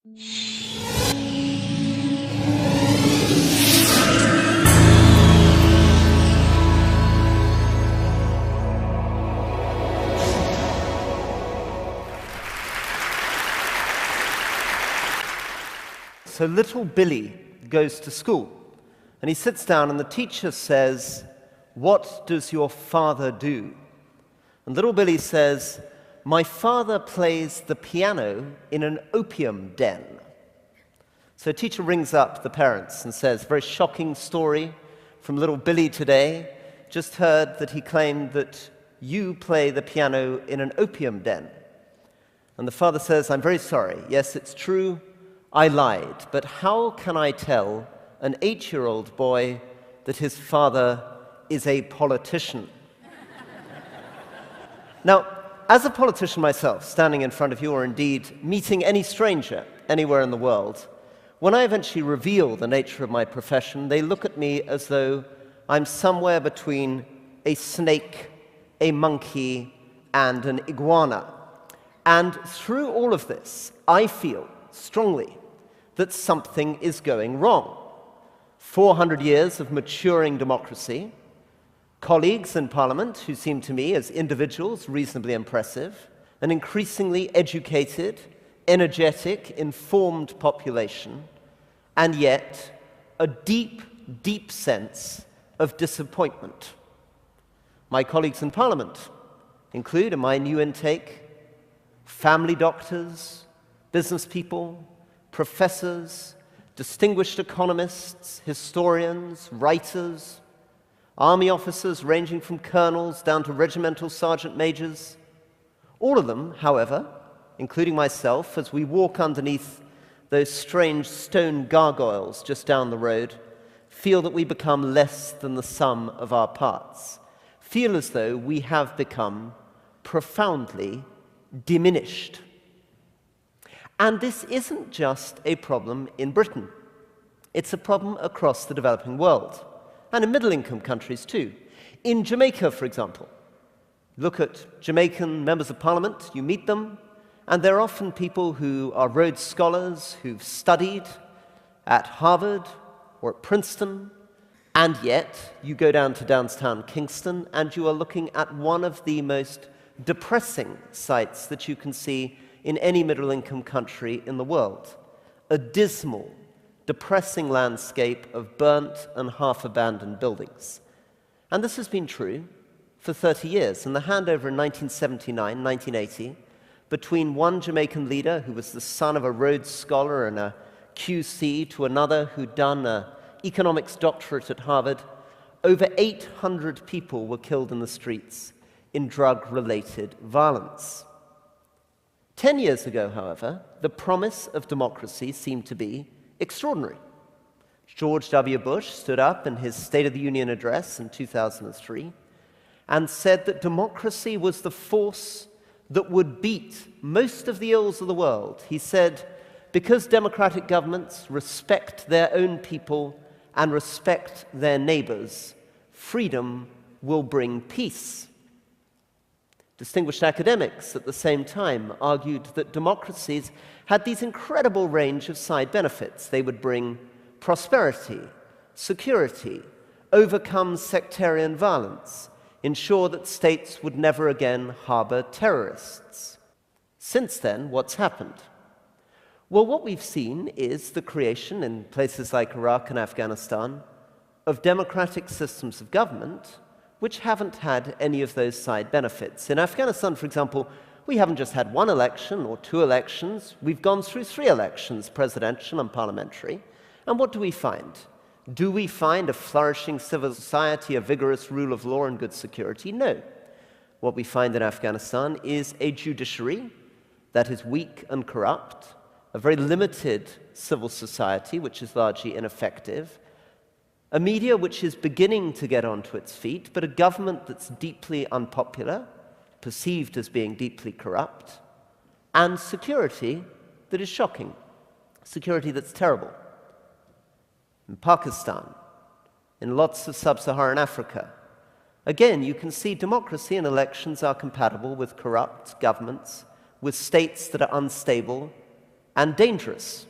So little Billy goes to school, and he sits down, and the teacher says, "What does your father do?" And little Billy says, "My father plays the piano in an opium den." So a teacher rings up the parents and says, "Very shocking story from little Billy today. Just heard that he claimed that you play the piano in an opium den." And the father says, "I'm very sorry. Yes, it's true. I lied. But how can I tell an 8-year-old boy that his father is a politician?" Now, as a politician myself, standing in front of you, or indeed meeting any stranger anywhere in the world, when I eventually reveal the nature of my profession, they look at me as though I'm somewhere between a snake, a monkey, and an iguana. And through all of this, I feel strongly that something is going wrong. 400 years of maturing democracy, colleagues in Parliament who seem to me as individuals reasonably impressive, an increasingly educated, energetic, informed population, and yet a deep, deep sense of disappointment. My colleagues in Parliament include, in my new intake, family doctors, business people, professors, distinguished economists, historians, writers, army officers ranging from colonels down to regimental sergeant majors. All of them, however, including myself, as we walk underneath those strange stone gargoyles just down the road, feel that we become less than the sum of our parts, feel as though we have become profoundly diminished. And this isn't just a problem in Britain. It's a problem across the developing world, and in middle-income countries too. In Jamaica, for example, look at Jamaican members of parliament, you meet them, and they're often people who are Rhodes Scholars, who've studied at Harvard or at Princeton, and yet you go down to downtown Kingston and you are looking at one of the most depressing sights that you can see in any middle-income country in the world. A dismal, depressing landscape of burnt and half-abandoned buildings. And this has been true for 30 years. And the handover in 1979, 1980, between one Jamaican leader who was the son of a Rhodes Scholar and a QC to another who'd done an economics doctorate at Harvard, over 800 people were killed in the streets in drug-related violence. 10 years ago, however, the promise of democracy seemed to be extraordinary. George W. Bush stood up in his State of the Union address in 2003 and said that democracy was the force that would beat most of the ills of the world. He said, because democratic governments respect their own people and respect their neighbors, freedom will bring peace. Distinguished academics at the same time argued that democracies had these incredible range of side benefits. They would bring prosperity, security, overcome sectarian violence, ensure that states would never again harbor terrorists. Since then, what's happened? Well, what we've seen is the creation in places like Iraq and Afghanistan of democratic systems of government which haven't had any of those side benefits. In Afghanistan, for example, we haven't just had one election or two elections. We've gone through 3 elections, presidential and parliamentary. And what do we find? Do we find a flourishing civil society, a vigorous rule of law and good security? No. What we find in Afghanistan is a judiciary that is weak and corrupt, a very limited civil society which is largely ineffective, a media which is beginning to get onto its feet, but a government that's deeply unpopular, perceived as being deeply corrupt, and security that is shocking, security that's terrible. In Pakistan, in lots of sub-Saharan Africa, again, you can see democracy and elections are compatible with corrupt governments, with states that are unstable, and dangerous.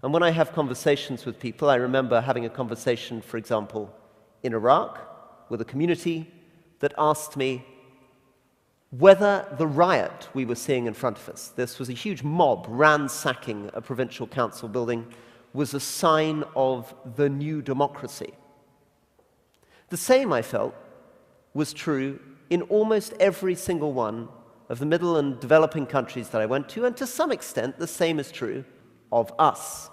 And when I have conversations with people, I remember having a conversation, for example, in Iraq with a community that asked me whether the riot we were seeing in front of us, this was a huge mob ransacking a provincial council building, was a sign of the new democracy. The same, I felt, was true in almost every single one of the middle and developing countries that I went to, and to some extent, the same is true of us.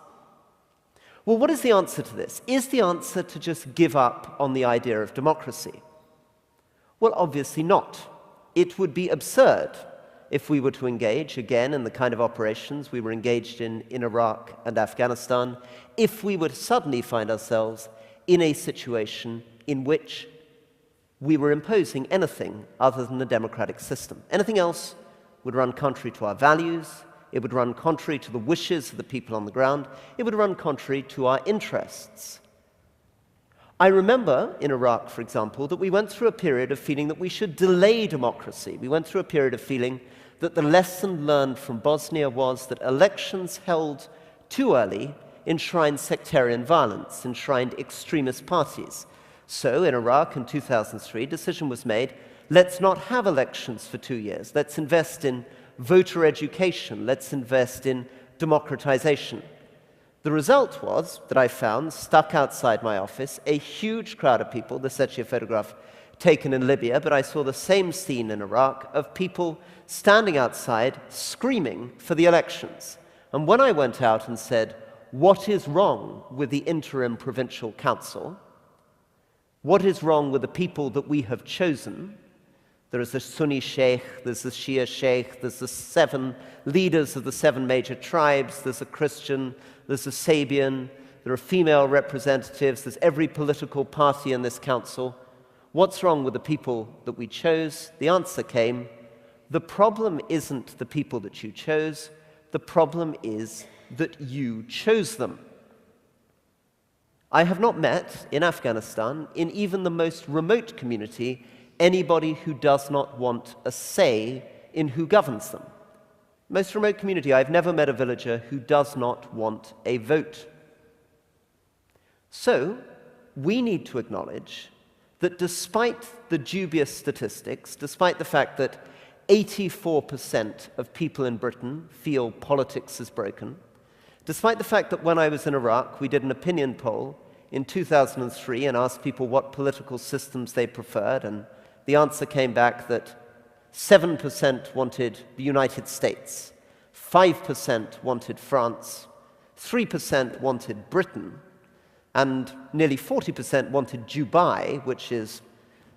Well, what is the answer to this? Is the answer to just give up on the idea of democracy? Well, obviously not. It would be absurd if we were to engage, again, in the kind of operations we were engaged in Iraq and Afghanistan, if we would suddenly find ourselves in a situation in which we were imposing anything other than a democratic system. Anything else would run contrary to our values, it would run contrary to the wishes of the people on the ground, it would run contrary to our interests. I remember in Iraq, for example, that we went through a period of feeling that we should delay democracy. We went through a period of feeling that the lesson learned from Bosnia was that elections held too early enshrined sectarian violence, enshrined extremist parties. So in Iraq in 2003, a decision was made, let's not have elections for 2 years. Let's invest in voter education. Let's invest in democratization. The result was that I found, stuck outside my office, a huge crowd of people. This is actually a photograph taken in Libya, but I saw the same scene in Iraq of people standing outside screaming for the elections. And when I went out and said, what is wrong with the interim provincial council? What is wrong with the people that we have chosen? There is a Sunni sheikh, there's a Shia sheikh, there's the 7 leaders of the 7 major tribes, there's a Christian, there's a Sabian, there are female representatives, there's every political party in this council. What's wrong with the people that we chose? The answer came, the problem isn't the people that you chose, the problem is that you chose them. I have not met in Afghanistan, in even the most remote community, anybody who does not want a say in who governs them. Most remote community, I've never met a villager who does not want a vote. So, we need to acknowledge that despite the dubious statistics, despite the fact that 84% of people in Britain feel politics is broken, despite the fact that when I was in Iraq, we did an opinion poll in 2003 and asked people what political systems they preferred, and the answer came back that 7% wanted the United States, 5% wanted France, 3% wanted Britain, and nearly 40% wanted Dubai, which is,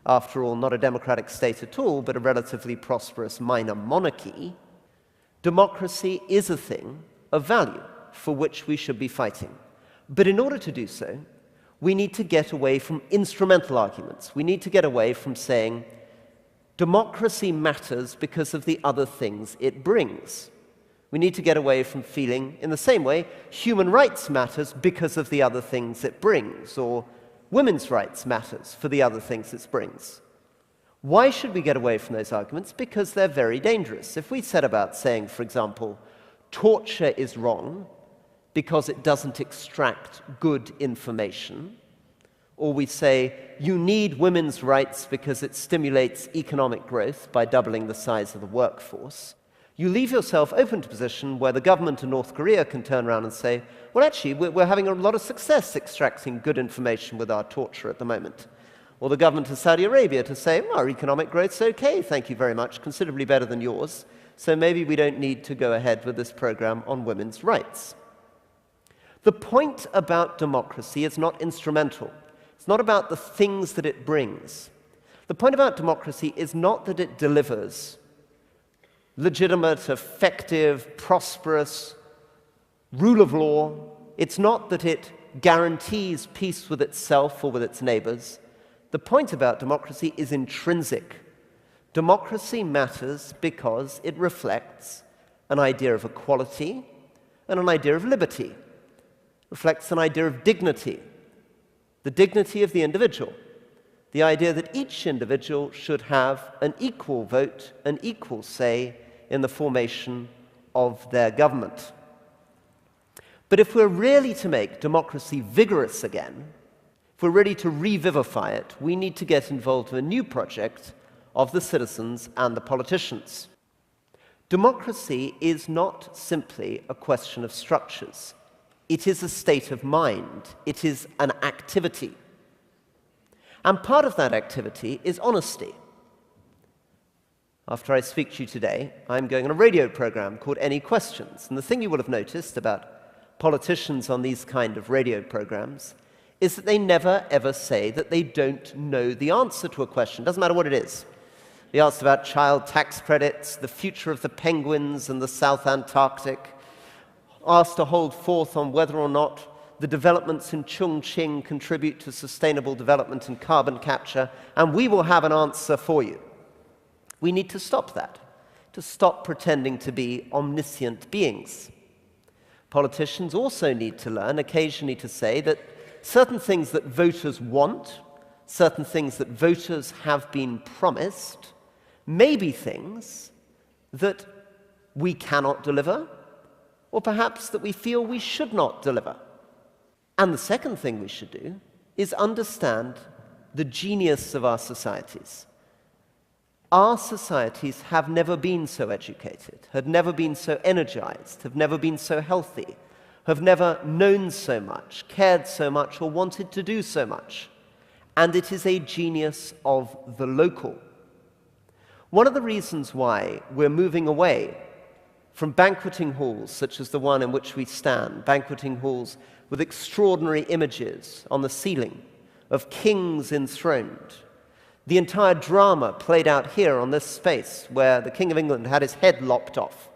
after all, not a democratic state at all, but a relatively prosperous minor monarchy. Democracy is a thing of value for which we should be fighting. But in order to do so, we need to get away from instrumental arguments. We need to get away from saying, democracy matters because of the other things it brings. We need to get away from feeling, in the same way, human rights matters because of the other things it brings, or women's rights matters for the other things it brings. Why should we get away from those arguments? Because they're very dangerous. If we set about saying, for example, torture is wrong because it doesn't extract good information, or we say, you need women's rights because it stimulates economic growth by doubling the size of the workforce, you leave yourself open to a position where the government in North Korea can turn around and say, well, actually, we're having a lot of success extracting good information with our torture at the moment. Or the government of Saudi Arabia to say, well, our economic growth's okay, thank you very much, considerably better than yours, so maybe we don't need to go ahead with this program on women's rights. The point about democracy is not instrumental. It's not about the things that it brings. The point about democracy is not that it delivers legitimate, effective, prosperous rule of law. It's not that it guarantees peace with itself or with its neighbors. The point about democracy is intrinsic. Democracy matters because it reflects an idea of equality and an idea of liberty. It reflects an idea of dignity, the dignity of the individual, the idea that each individual should have an equal vote, an equal say in the formation of their government. But if we're really to make democracy vigorous again, if we're ready to revivify it, we need to get involved in a new project of the citizens and the politicians. Democracy is not simply a question of structures. It is a state of mind. It is an activity. And part of that activity is honesty. After I speak to you today, I'm going on a radio program called Any Questions. And the thing you will have noticed about politicians on these kind of radio programs is that they never, ever say that they don't know the answer to a question. Doesn't matter what it is. They asked about child tax credits, the future of the penguins in the South Antarctic, asked to hold forth on whether or not the developments in Chongqing contribute to sustainable development and carbon capture, and we will have an answer for you. We need to stop that, to stop pretending to be omniscient beings. Politicians also need to learn occasionally to say that certain things that voters want, certain things that voters have been promised, may be things that we cannot deliver, or perhaps that we feel we should not deliver. And the second thing we should do is understand the genius of our societies. Our societies have never been so educated, have never been so energized, have never been so healthy, have never known so much, cared so much, or wanted to do so much. And it is a genius of the local. One of the reasons why we're moving away from banqueting halls such as the one in which we stand, banqueting halls with extraordinary images on the ceiling of kings enthroned, the entire drama played out here on this space where the King of England had his head lopped off,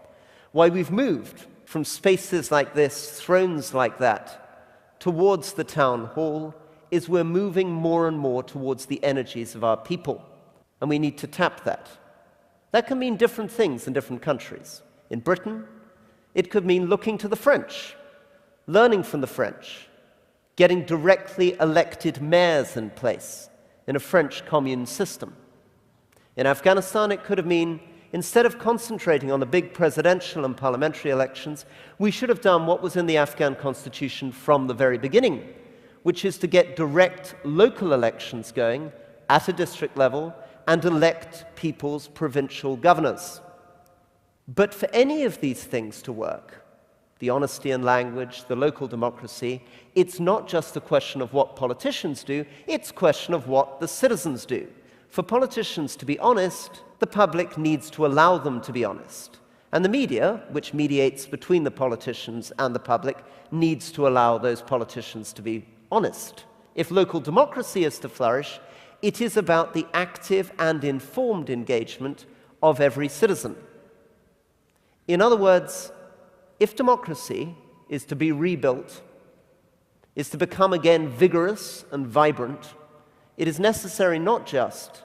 why we've moved from spaces like this, thrones like that, towards the town hall, is we're moving more and more towards the energies of our people, and we need to tap that. That can mean different things in different countries. In Britain, it could mean looking to the French, learning from the French, getting directly elected mayors in place in a French commune system. In Afghanistan, it could have mean, instead of concentrating on the big presidential and parliamentary elections, we should have done what was in the Afghan constitution from the very beginning, which is to get direct local elections going at a district level and elect people's provincial governors. But for any of these things to work, the honesty in language, the local democracy, it's not just a question of what politicians do, it's a question of what the citizens do. For politicians to be honest, the public needs to allow them to be honest. And the media, which mediates between the politicians and the public, needs to allow those politicians to be honest. If local democracy is to flourish, it is about the active and informed engagement of every citizen. In other words, if democracy is to be rebuilt, is to become again vigorous and vibrant, it is necessary not just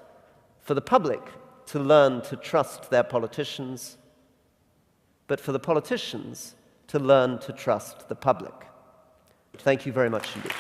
for the public to learn to trust their politicians, but for the politicians to learn to trust the public. Thank you very much indeed.